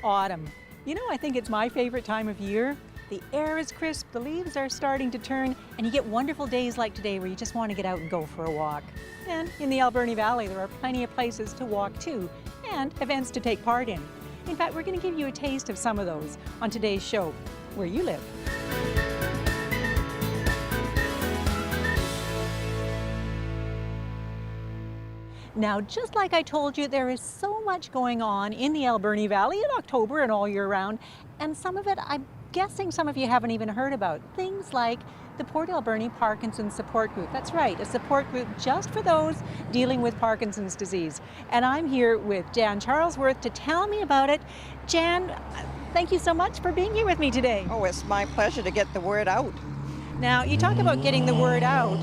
Autumn. You know, I think it's my favorite time of year. The air is crisp, the leaves are starting to turn, and you get wonderful days like today where you just want to get out and go for a walk. And in the Alberni Valley, there are plenty of places to walk to and events to take part in. In fact, we're going to give you a taste of some of those on today's show, Where You Live. Now, just like I told you, there is so much going on in the Alberni Valley in October and all year round, and some of it I'm guessing some of you haven't even heard about. Things like the Port Alberni Parkinsons Support Group. That's right, a support group just for those dealing with Parkinson's disease. And I'm here with Jan Charlesworth to tell me about it. Jan, thank you so much for being here with me today. Oh, it's my pleasure to get the word out. Now, you talk about getting the word out.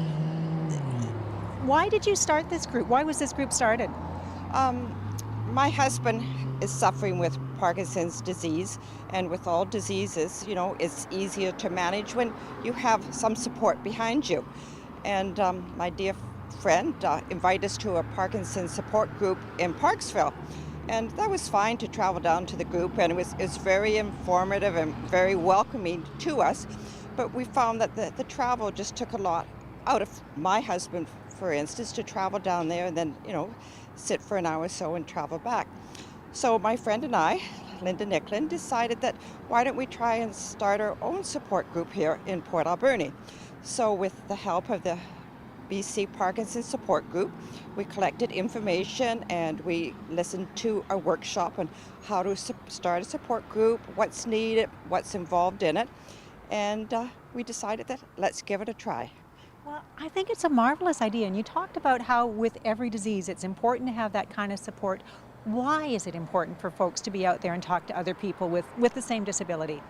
Why did you start this group? Why was this group started? My husband is suffering with Parkinson's disease, and with all diseases, you know, it's easier to manage when you have some support behind you. And my dear friend invited us to a Parkinson's support group in Parksville. And that was fine to travel down to the group, and it's very informative and very welcoming to us. But we found that the travel just took a lot out of my husband, for instance, to travel down there and then, you know, sit for an hour or so and travel back. So my friend and I, Linda Nicklin, decided that why don't we try and start our own support group here in Port Alberni. So with the help of the BC Parkinson's Support Group, we collected information and we listened to a workshop on how to start a support group, what's needed, what's involved in it, and we decided that let's give it a try. Well, I think it's a marvelous idea, and you talked about how with every disease it's important to have that kind of support. Why is it important for folks to be out there and talk to other people with the same disability?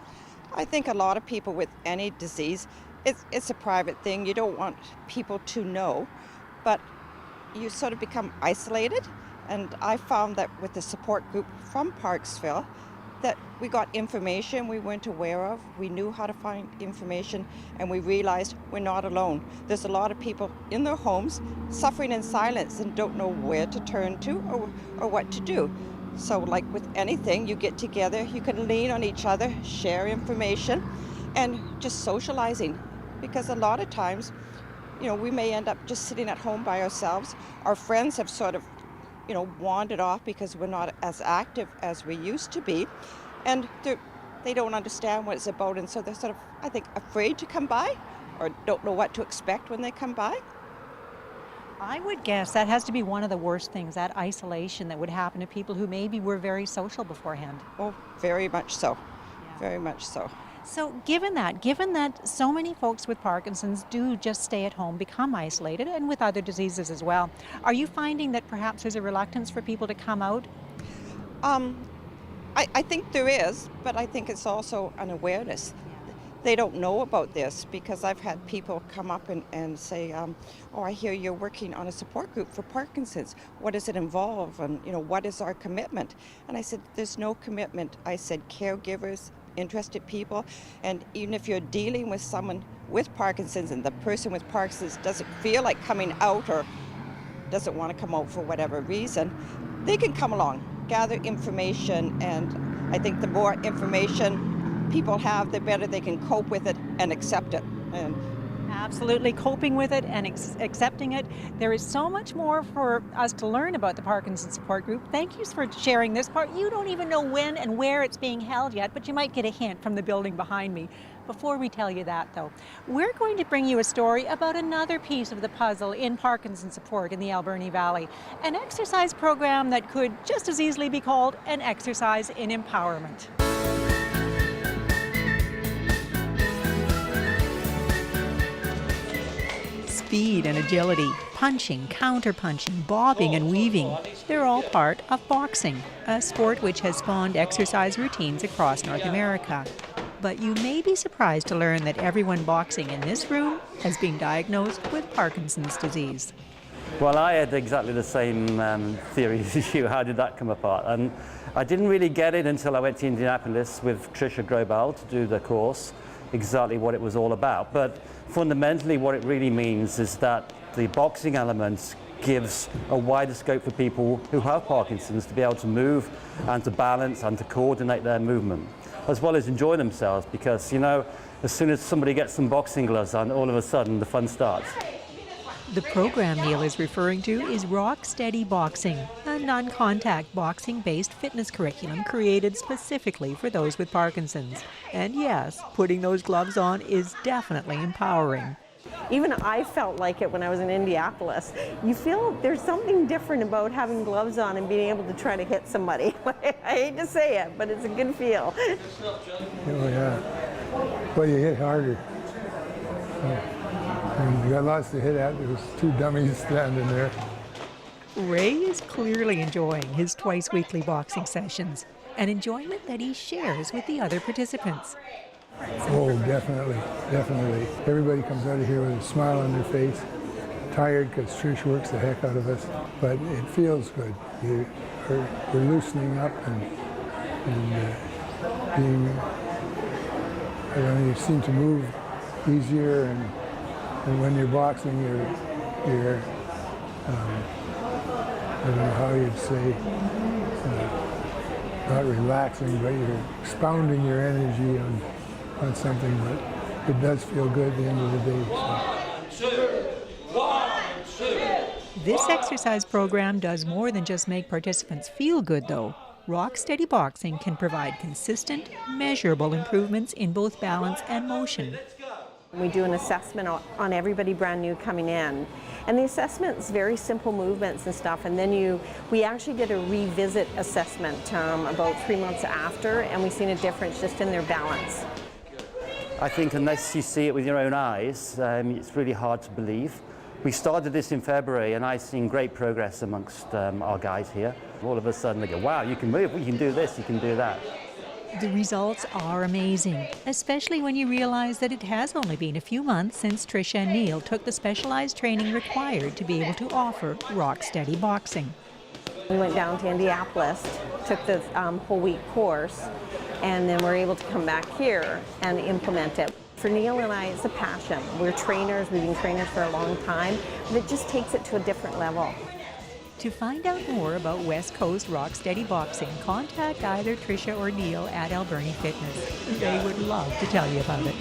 I think a lot of people with any disease, it's a private thing. You don't want people to know, but you sort of become isolated. And I found that with the support group from Parksville, that we got information we weren't aware of. We knew how to find information, and we realized we're not alone. There's a lot of people in their homes suffering in silence and don't know where to turn to or what to do. So like with anything, you get together, you can lean on each other, share information, and just socializing. Because a lot of times, you know, we may end up just sitting at home by ourselves. Our friends have sort of, you know, wandered off because we're not as active as we used to be, and they don't understand what it's about, and so they're sort of, I think, afraid to come by or don't know what to expect when they come by. I would guess that has to be one of the worst things, that isolation that would happen to people who maybe were very social beforehand. Oh, very much so. Yeah. Very much so. So given that so many folks with Parkinson's do just stay at home, become isolated, and with other diseases as well, are you finding that perhaps there's a reluctance for people to come out? I think there is, but I think it's also an awareness. They don't know about this, because I've had people come up and say, oh, I hear you're working on a support group for Parkinson's. What does it involve? And, you know, what is our commitment? And I said, there's no commitment. I said, caregivers, interested people, and even if you're dealing with someone with Parkinson's and the person with Parkinson's doesn't feel like coming out or doesn't want to come out for whatever reason, they can come along, gather information, and I think the more information people have, the better they can cope with it and accept it. And Absolutely, coping with it and accepting it. There is so much more for us to learn about the Parkinson's Support Group. Thank you for sharing this part. You don't even know when and where it's being held yet, but you might get a hint from the building behind me. Before we tell you that, though, we're going to bring you a story about another piece of the puzzle in Parkinson's support in the Alberni Valley, an exercise program that could just as easily be called an exercise in empowerment. Speed and agility, punching, counter-punching, bobbing and weaving, they're all part of boxing, a sport which has spawned exercise routines across North America. But you may be surprised to learn that everyone boxing in this room has been diagnosed with Parkinson's disease. Well, I had exactly the same theory as you. How did that come apart? And I didn't really get it until I went to Indianapolis with Tricia Grobel to do the course, exactly what it was all about. But fundamentally what it really means is that the boxing element gives a wider scope for people who have Parkinson's to be able to move and to balance and to coordinate their movement, as well as enjoy themselves, because, you know, as soon as somebody gets some boxing gloves on, all of a sudden the fun starts. The program Neil is referring to is Rock Steady Boxing, a non-contact boxing-based fitness curriculum created specifically for those with Parkinson's. And yes, putting those gloves on is definitely empowering. Even I felt like it when I was in Indianapolis. You feel there's something different about having gloves on and being able to try to hit somebody. I hate to say it, but it's a good feel. Oh yeah. Well, you hit harder. And you got lots to hit at. There was two dummies standing there. Ray is clearly enjoying his twice-weekly boxing sessions, an enjoyment that he shares with the other participants. Oh, definitely, definitely. Everybody comes out of here with a smile on their face, tired because Trish works the heck out of us, but it feels good. We're loosening up and being, I don't know, you seem to move easier, and when you're boxing, you're I don't know how you'd say, not relaxing, but you're expounding your energy on something, but it does feel good at the end of the day. So. This exercise program does more than just make participants feel good, though. Rock Steady Boxing can provide consistent, measurable improvements in both balance and motion. We do an assessment on everybody brand new coming in. And the assessment's very simple movements and stuff, and then we actually did a revisit assessment about 3 months after, and we've seen a difference just in their balance. I think unless you see it with your own eyes, it's really hard to believe. We started this in February, and I've seen great progress amongst our guys here. All of a sudden they go, wow, you can move, you can do this, you can do that. The results are amazing, especially when you realize that it has only been a few months since Tricia and Neil took the specialized training required to be able to offer Rock Steady Boxing. We went down to Indianapolis, took the whole week course, and then we're able to come back here and implement it. For Neil and I, it's a passion. We're trainers, we've been trainers for a long time, but it just takes it to a different level. To find out more about West Coast Rock Steady Boxing, contact either Tricia or Neil at Alberni Fitness. They would love to tell you about it.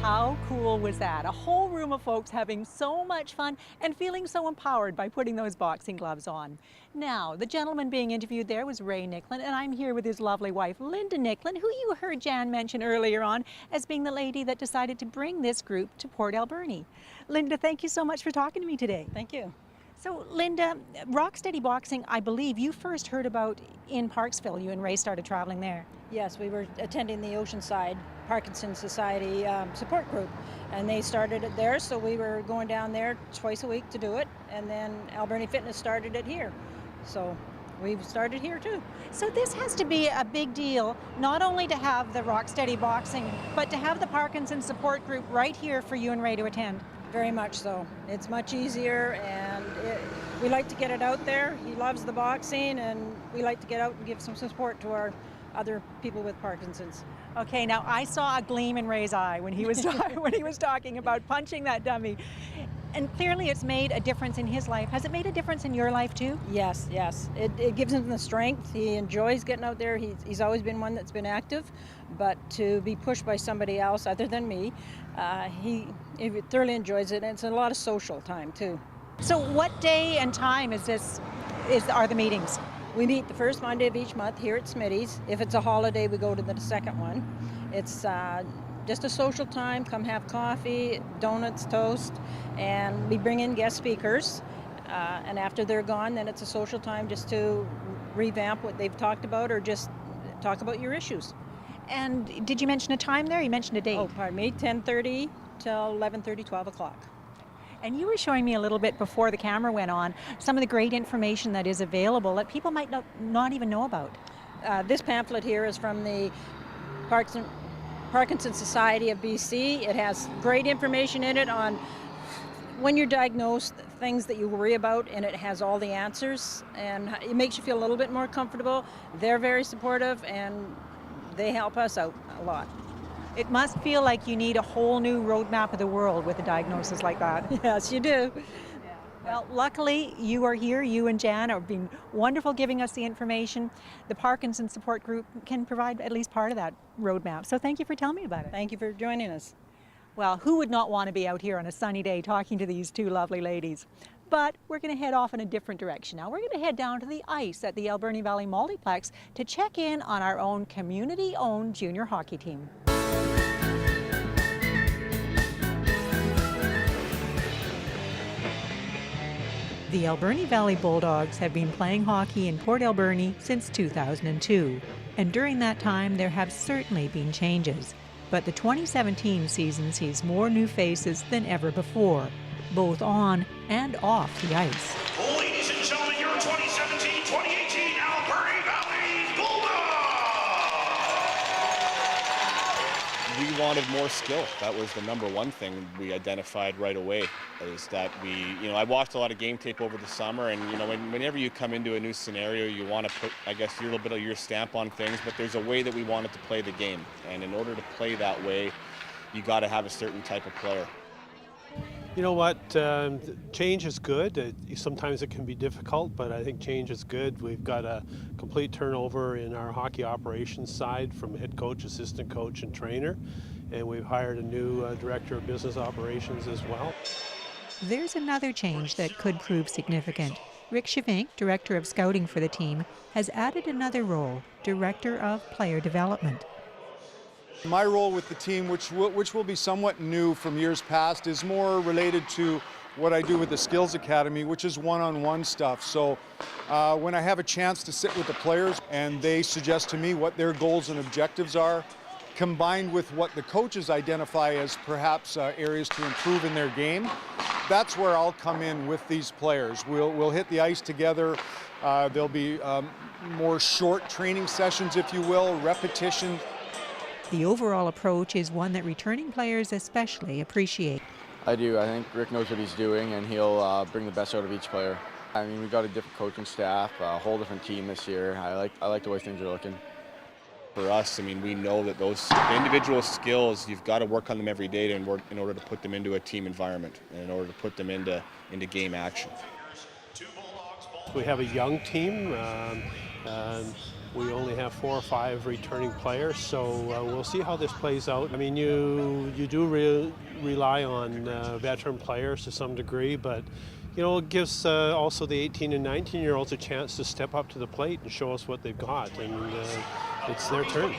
How cool was that? A whole room of folks having so much fun and feeling so empowered by putting those boxing gloves on. Now, the gentleman being interviewed there was Ray Nicklin, and I'm here with his lovely wife, Linda Nicklin, who you heard Jan mention earlier on as being the lady that decided to bring this group to Port Alberni. Linda, thank you so much for talking to me today. Thank you. So, Linda, Rock Steady Boxing, I believe you first heard about in Parksville. You and Ray started traveling there. Yes, we were attending the Oceanside Parkinsons Society support group, and they started it there, so we were going down there twice a week to do it, and then Alberni Fitness started it here. So we've started here too. So this has to be a big deal, not only to have the Rock Steady Boxing, but to have the Parkinson's support group right here for you and Ray to attend. Very much so. It's much easier, and we like to get it out there. He loves the boxing, and we like to get out and give some support to our other people with Parkinson's. Okay, now I saw a gleam in Ray's eye when he was when he was talking about punching that dummy. And clearly it's made a difference in his life. Has it made a difference in your life too? Yes, yes. It gives him the strength. He enjoys getting out there. He's always been one that's been active, but to be pushed by somebody else other than me, he thoroughly enjoys it, and it's a lot of social time too. So what day and time are the meetings? We meet the first Monday of each month here at Smitty's. If it's a holiday, we go to the second one. It's just a social time. Come have coffee, donuts, toast, and we bring in guest speakers. And after they're gone, then it's a social time just to revamp what they've talked about or just talk about your issues. And did you mention a time there? You mentioned a date. Oh, pardon me, 10:30 till 11:30, 12 o'clock. And you were showing me a little bit before the camera went on some of the great information that is available that people might not even know about. This pamphlet here is from the Parkinsons Society of BC. It has great information in it on when you're diagnosed, things that you worry about, and it has all the answers, and it makes you feel a little bit more comfortable. They're very supportive, and they help us out a lot. It must feel like you need a whole new roadmap of the world with a diagnosis like that. Yes, you do. Well, luckily you are here. You and Jan have been wonderful giving us the information. The Parkinsons support group can provide at least part of that roadmap. So thank you for telling me about it. Thank you for joining us. Well, who would not want to be out here on a sunny day talking to these two lovely ladies? But we're going to head off in a different direction now. We're going to head down to the ice at the Alberni Valley Multiplex to check in on our own community-owned junior hockey team. The Alberni Valley Bulldogs have been playing hockey in Port Alberni since 2002. And during that time, there have certainly been changes. But the 2017 season sees more new faces than ever before, both on and off the ice. Ladies and gentlemen, your 2017-2018 Alberni Valley Bulldogs! We wanted more skill. That was the number one thing we identified right away, is that I watched a lot of game tape over the summer, and whenever you come into a new scenario, you want to put, I guess, your little bit of your stamp on things, but there's a way that we wanted to play the game. And in order to play that way, you got to have a certain type of player. You know what, change is good. Sometimes it can be difficult, but I think change is good. We've got a complete turnover in our hockey operations side from head coach, assistant coach, and trainer. And we've hired a new director of business operations as well. There's another change that could prove significant. Rick Chevink, director of scouting for the team, has added another role, director of player development. My role with the team, which will be somewhat new from years past, is more related to what I do with the Skills Academy, which is one-on-one stuff. So when I have a chance to sit with the players and they suggest to me what their goals and objectives are, combined with what the coaches identify as perhaps areas to improve in their game, that's where I'll come in with these players. We'll hit the ice together. There'll be more short training sessions, if you will, repetition. The overall approach is one that returning players especially appreciate. I do. I think Rick knows what he's doing, and he'll bring the best out of each player. I mean, we've got a different coaching staff, a whole different team this year. I like the way things are looking. For us, I mean, we know that those individual skills, you've got to work on them every day in order to put them into a team environment and in order to put them into game action. We have a young team. We only have 4 or 5 returning players, so we'll see how this plays out. I mean, you do rely on veteran players to some degree, but it gives also the 18 and 19-year-olds a chance to step up to the plate and show us what they've got, and it's their turn.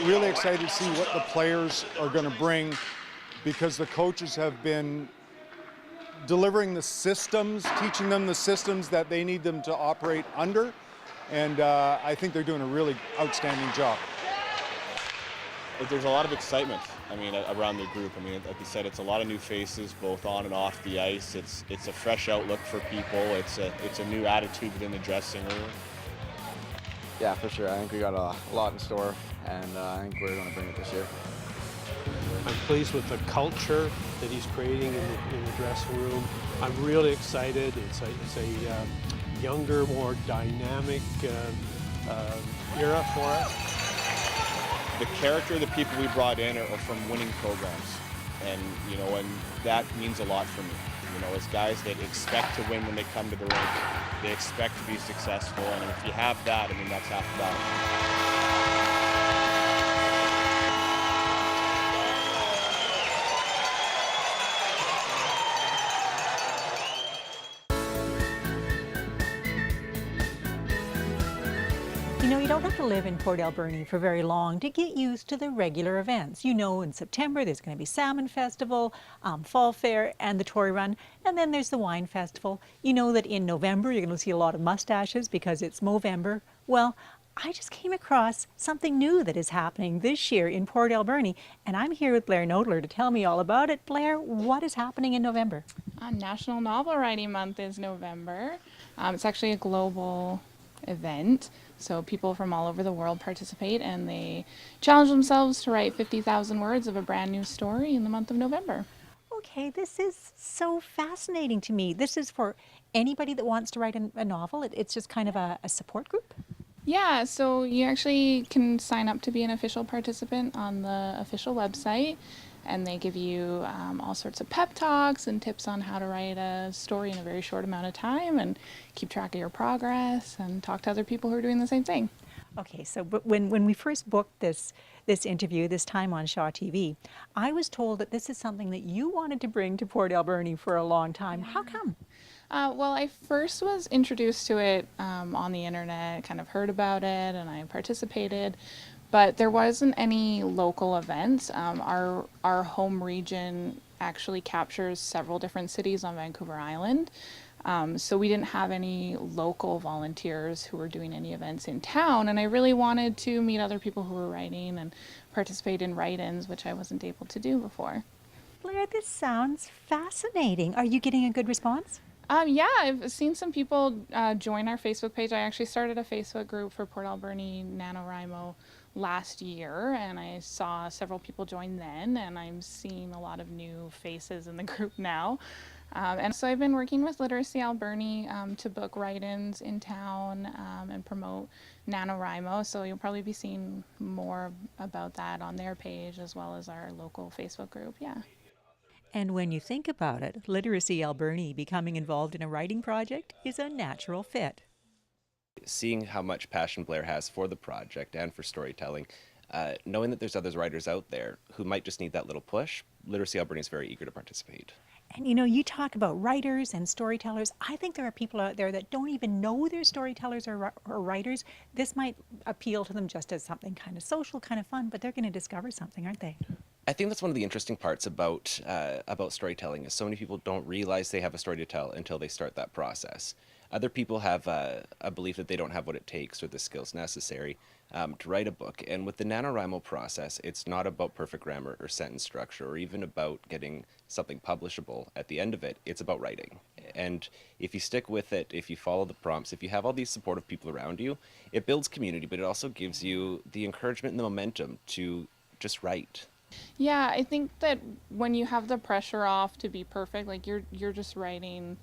Really excited to see what the players are going to bring, because the coaches have been delivering the systems, teaching them the systems that they need them to operate under, and I think they're doing a really outstanding job. There's a lot of excitement, I mean, around the group. I mean, like you said, it's a lot of new faces, both on and off the ice. It's a fresh outlook for people. It's a new attitude within the dressing room. Yeah, for sure. I think we got a lot in store, and I think we're going to bring it this year. I'm pleased with the culture that he's creating in the dressing room. I'm really excited. It's a younger, more dynamic era for us. The character of the people we brought in are from winning programs, and that means a lot for me. It's guys that expect to win when they come to the rink. They expect to be successful, and if you have that, I mean, that's half the battle. You don't have to live in Port Alberni for very long to get used to the regular events. In September there's going to be Salmon Festival, Fall Fair, and the Toy Run, and then there's the Wine Festival. You know that in November you're going to see a lot of mustaches because it's Movember. Well, I just came across something new that is happening this year in Port Alberni, and I'm here with Blair Nodler to tell me all about it. Blair, what is happening in November? National Novel Writing Month is November. It's actually a global event. So people from all over the world participate, and they challenge themselves to write 50,000 words of a brand new story in the month of November. Okay, this is so fascinating to me. This is for anybody that wants to write a novel. It's just kind of a support group? Yeah, so you actually can sign up to be an official participant on the official website, and they give you all sorts of pep talks and tips on how to write a story in a very short amount of time and keep track of your progress and talk to other people who are doing the same thing. Okay, so but when we first booked this interview, this time on Shaw TV, I was told that this is something that you wanted to bring to Port Alberni for a long time. How come? Well, I first was introduced to it on the internet, kind of heard about it, and I participated, but there wasn't any local events. Our home region actually captures several different cities on Vancouver Island, so we didn't have any local volunteers who were doing any events in town, and I really wanted to meet other people who were writing and participate in write-ins, which I wasn't able to do before. Blair, this sounds fascinating. Are you getting a good response? Yeah, I've seen some people join our Facebook page. I actually started a Facebook group for Port Alberni NaNoWriMo last year, and I saw several people join then, and I'm seeing a lot of new faces in the group now. And so I've been working with Literacy Alberni to book write-ins in town and promote NaNoWriMo, so you'll probably be seeing more about that on their page as well as our local Facebook group, yeah. And when you think about it, Literacy Alberni becoming involved in a writing project is a natural fit. Seeing how much passion Blair has for the project and for storytelling, knowing that there's other writers out there who might just need that little push, Literacy Alberni is very eager to participate. And you know, you talk about writers and storytellers. I think there are people out there that don't even know they're storytellers or writers. This might appeal to them just as something kind of social, kind of fun, but they're going to discover something, aren't they? I think that's one of the interesting parts about storytelling is so many people don't realize they have a story to tell until they start that process. Other people have a belief that they don't have what it takes or the skills necessary to write a book. And with the NaNoWriMo process, it's not about perfect grammar or sentence structure or even about getting something publishable at the end of it. It's about writing. And if you stick with it, if you follow the prompts, if you have all these supportive people around you, it builds community, but it also gives you the encouragement and the momentum to just write. Yeah, I think that when you have the pressure off to be perfect, like you're just writing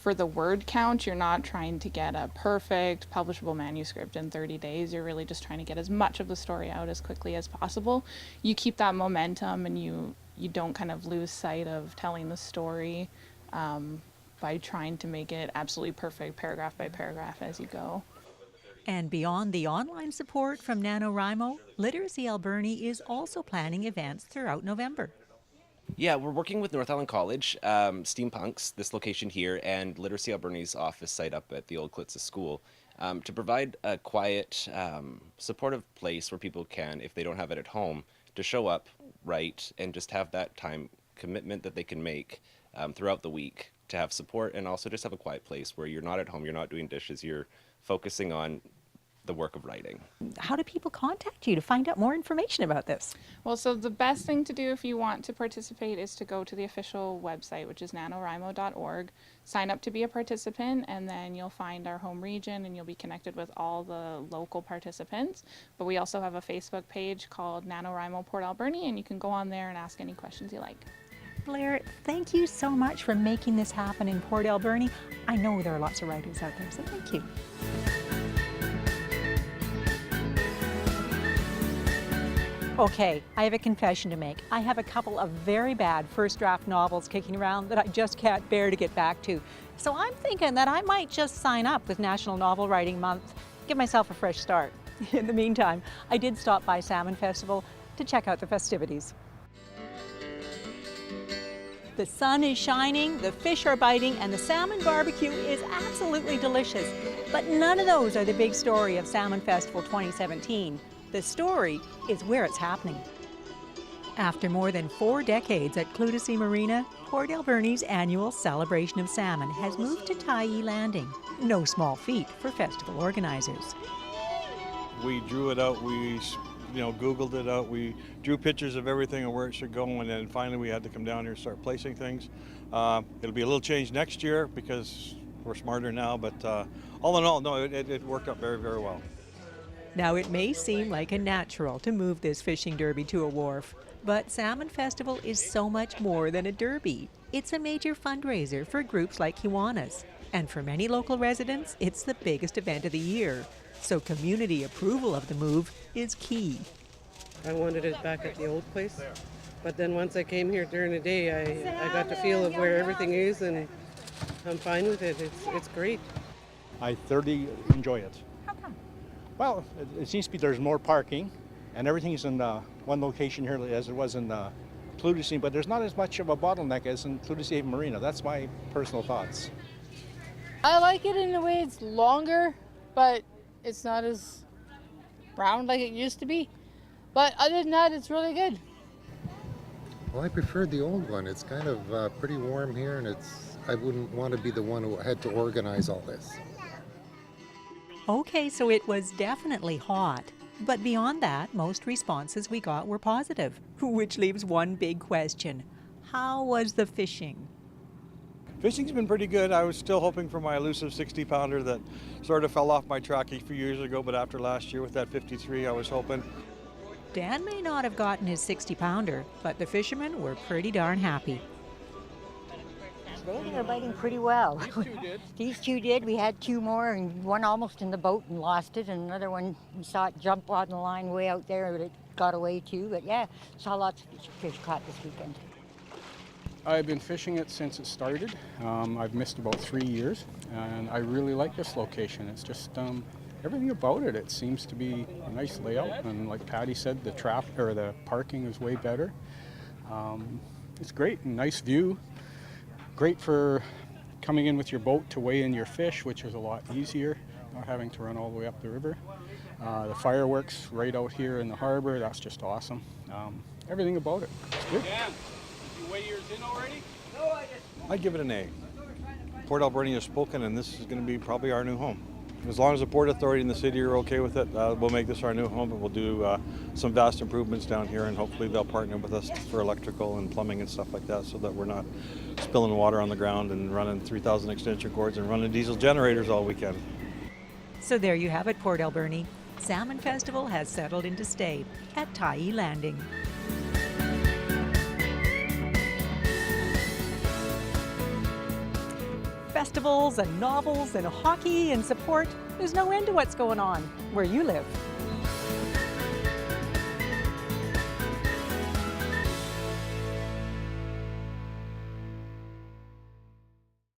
for the word count. You're not trying to get a perfect publishable manuscript in 30 days. You're really just trying to get as much of the story out as quickly as possible. You keep that momentum and you don't kind of lose sight of telling the story by trying to make it absolutely perfect paragraph by paragraph as you go. And beyond the online support from NaNoWriMo, Literacy Alberni is also planning events throughout November. Yeah, we're working with North Island College, Steampunks, this location here, and Literacy Alberni's office site up at the Old Klitza School to provide a quiet, supportive place where people can, if they don't have it at home, to show up, write, and just have that time commitment that they can make throughout the week to have support and also just have a quiet place where you're not at home, you're not doing dishes, you're focusing on the work of writing. How do people contact you to find out more information about this? Well, so the best thing to do if you want to participate is to go to the official website, which is nanowrimo.org, sign up to be a participant, and then you'll find our home region and you'll be connected with all the local participants. But we also have a Facebook page called NaNoWriMo Port Alberni, and you can go on there and ask any questions you like. Blair, thank you so much for making this happen in Port Alberni. I know there are lots of writers out there, so thank you. Okay, I have a confession to make. I have a couple of very bad first draft novels kicking around that I just can't bear to get back to. So I'm thinking that I might just sign up with National Novel Writing Month, give myself a fresh start. In the meantime, I did stop by Salmon Festival to check out the festivities. The sun is shining, the fish are biting, and the salmon barbecue is absolutely delicious. But none of those are the big story of Salmon Festival 2017. The story is where it's happening. After more than 4 decades at Clutha Marina, Port Alberni's annual celebration of salmon has moved to Tyee Landing. No small feat for festival organizers. We drew it out, we Googled it out, we drew pictures of everything and where it should go, and then finally we had to come down here and start placing things. It'll be a little change next year because we're smarter now, but all in all, no, it worked out very, very well. Now, it may seem like a natural to move this fishing derby to a wharf, but Salmon Festival is so much more than a derby. It's a major fundraiser for groups like Kiwanis, and for many local residents, it's the biggest event of the year. So community approval of the move is key. I wanted it back at the old place, but then once I came here during the day, I got the feel of where everything is, and I'm fine with it. It's great. I thoroughly enjoy it. How come? Well, it seems to be there's more parking, and everything is in one location here as it was in Plutosi, but there's not as much of a bottleneck as in Plutosi Haven Marina. That's my personal thoughts. I like it in the way it's longer, but it's not as round like it used to be. But other than that, it's really good. Well, I preferred the old one. It's kind of pretty warm here, and I wouldn't want to be the one who had to organize all this. Okay, so it was definitely hot. But beyond that, most responses we got were positive, which leaves one big question. How was the fishing? Fishing's been pretty good. I was still hoping for my elusive 60-pounder that sort of fell off my track a few years ago, but after last year with that 53, I was hoping. Dan may not have gotten his 60-pounder, but the fishermen were pretty darn happy. They were biting pretty well. These two did. These two did. We had two more, and one almost in the boat and lost it, and another one we saw it jump on the line way out there, but it got away too. But yeah, saw lots of fish caught this weekend. I've been fishing it since it started. I've missed about 3 years, and I really like this location. It's just everything about it. It seems to be a nice layout, and like Patty said, the parking is way better. It's great, nice view. Great for coming in with your boat to weigh in your fish, which is a lot easier, not having to run all the way up the river. The fireworks right out here in the harbor, that's just awesome. Everything about it, it's good. Dan, did you weigh yours in already? No, I just... I'd give it an A. Port Alberni has spoken, and this is going to be probably our new home. As long as the Port Authority and the city are okay with it, we'll make this our new home, and we'll do some vast improvements down here, and hopefully they'll partner with us for electrical and plumbing and stuff like that, so that we're not spilling water on the ground and running 3,000 extension cords and running diesel generators all weekend. So there you have it, Port Alberni. Salmon Festival has settled into stay at Tyee Landing. Festivals and novels and hockey and support. There's no end to what's going on where you live.